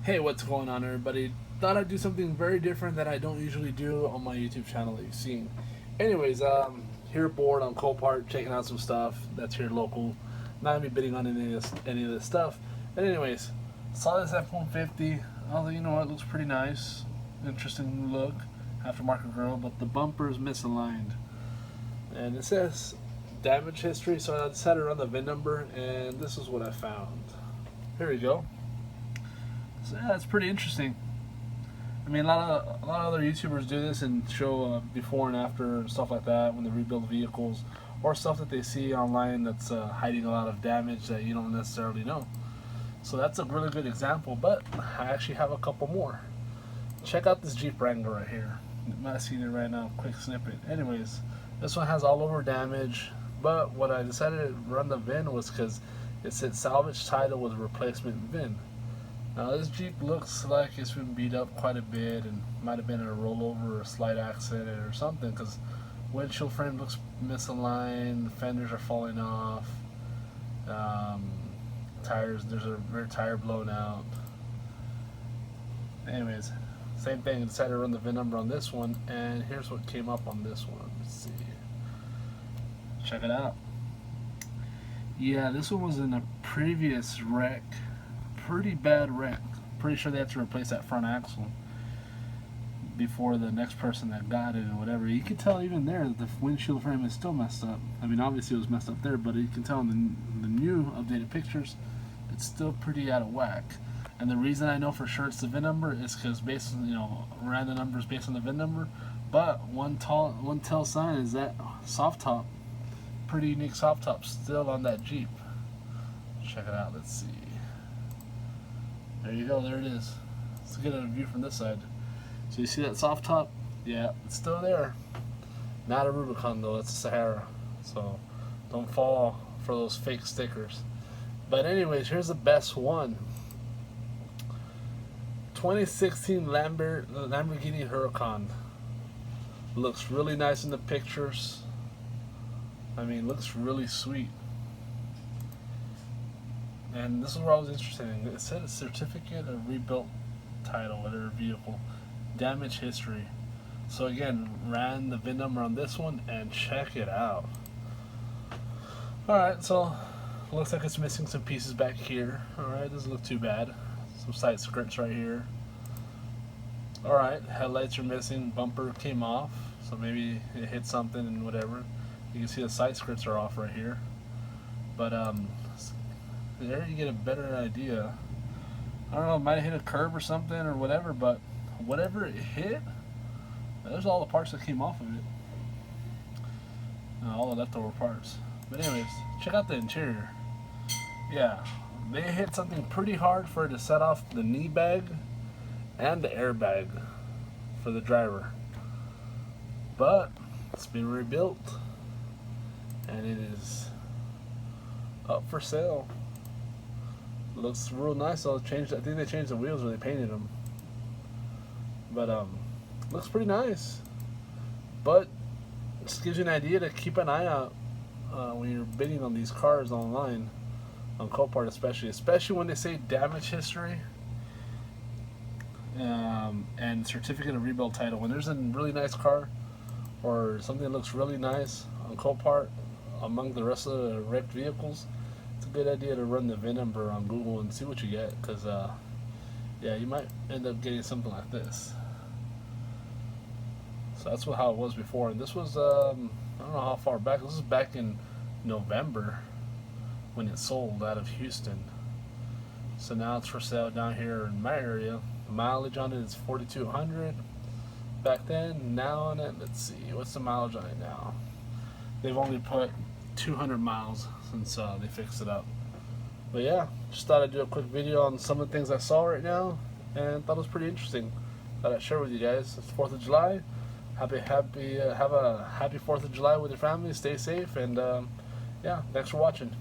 Hey, what's going on, everybody? Thought I'd do something very different that I don't usually do on my YouTube channel that you've seen. Anyways, here bored on Copart, checking out some stuff that's here local. Not gonna be bidding on any of this stuff. But anyways, saw this F-150. I was like, you know what, it looks pretty nice. Interesting look, aftermarket grill, but the bumper is misaligned. And it says damage history, so I decided to run the VIN number, and this is what I found. Here we go. So yeah, it's pretty interesting. I mean, a lot of other YouTubers do this and show before and after and stuff like that when they rebuild vehicles, or stuff that they see online that's hiding a lot of damage that you don't necessarily know. So that's a really good example, but I actually have a couple more. Check out this Jeep Wrangler right here. You might have seen it right now, quick snippet. Anyways, this one has all over damage, but what I decided to run the VIN was because it said salvage title with replacement VIN. Now this Jeep looks like it's been beat up quite a bit and might have been in a rollover or a slight accident or something, because windshield frame looks misaligned, the fenders are falling off, tires, there's a rear tire blown out. Anyways, same thing, I decided to run the VIN number on this one, and here's what came up on this one. Let's see. Check it out. Yeah, this one was in a previous wreck. Pretty bad wreck. Pretty sure they had to replace that front axle before the next person that got it and whatever. You can tell even there that the windshield frame is still messed up. I mean, obviously it was messed up there, but you can tell in the new updated pictures it's still pretty out of whack. And the reason I know for sure it's the VIN number is because based on, ran the numbers based on the VIN number. But one tell sign is that soft top, pretty unique soft top still on that Jeep. Check it out. Let's see. There you go, there it is. Let's get a view from this side. So you see that soft top? Yeah, it's still there. Not a Rubicon though, it's a Sahara. So don't fall for those fake stickers. But anyways, here's the best one. 2016 Lamborghini Huracan. Looks really nice in the pictures. I mean, looks really sweet. And this is where I was interested in. It said a certificate of rebuilt title of their vehicle, damage history. So again, ran the VIN number on this one and check it out. Alright, so looks like it's missing some pieces back here. Alright, doesn't look too bad. Some side skirts right here. Alright, headlights are missing, bumper came off, so maybe it hit something and whatever. You can see the side skirts are off right here. But there you get a better idea. I don't know, it might have hit a curb or something or whatever, but whatever it hit, there's all the parts that came off of it. All the leftover parts. But anyways, check out the interior. Yeah, they hit something pretty hard for it to set off the knee bag and the airbag for the driver. But it's been rebuilt and it is up for sale. Looks real nice. I think they changed the wheels or they painted them. But looks pretty nice. But just gives you an idea to keep an eye out when you're bidding on these cars online, on Copart especially when they say damage history and certificate of rebuild title. When there's a really nice car or something that looks really nice on Copart among the rest of the wrecked vehicles, it's a good idea to run the VIN number on Google and see what you get, because yeah, you might end up getting something like this. So that's how it was before, and this was I don't know how far back. This was back in November when it sold out of Houston. So now it's for sale down here in my area. Mileage on it is 4,200 back then. Now on it, let's see, what's the mileage on it now? They've only put 200 miles since they fixed it up. But yeah, just thought I'd do a quick video on some of the things I saw right now and thought it was pretty interesting. Thought I'd share with you guys. It's 4th of July. Have a happy 4th of July with your family. Stay safe, and yeah, thanks for watching.